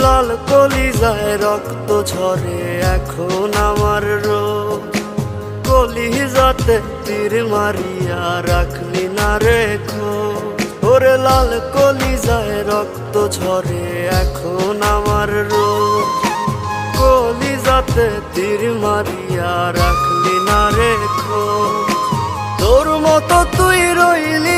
লাল কলিজায় রক্ত ঝরে এখন আমার রোগ, কলিজাতে তীর মারিয়া রাখলি না রেখো। ওরে লাল কলিজায় রক্ত ঝরে এখন আমার রোগ, কলিজাতে তীর মারিয়া রাখলি না রেখো। তোর মতো তুই রইলি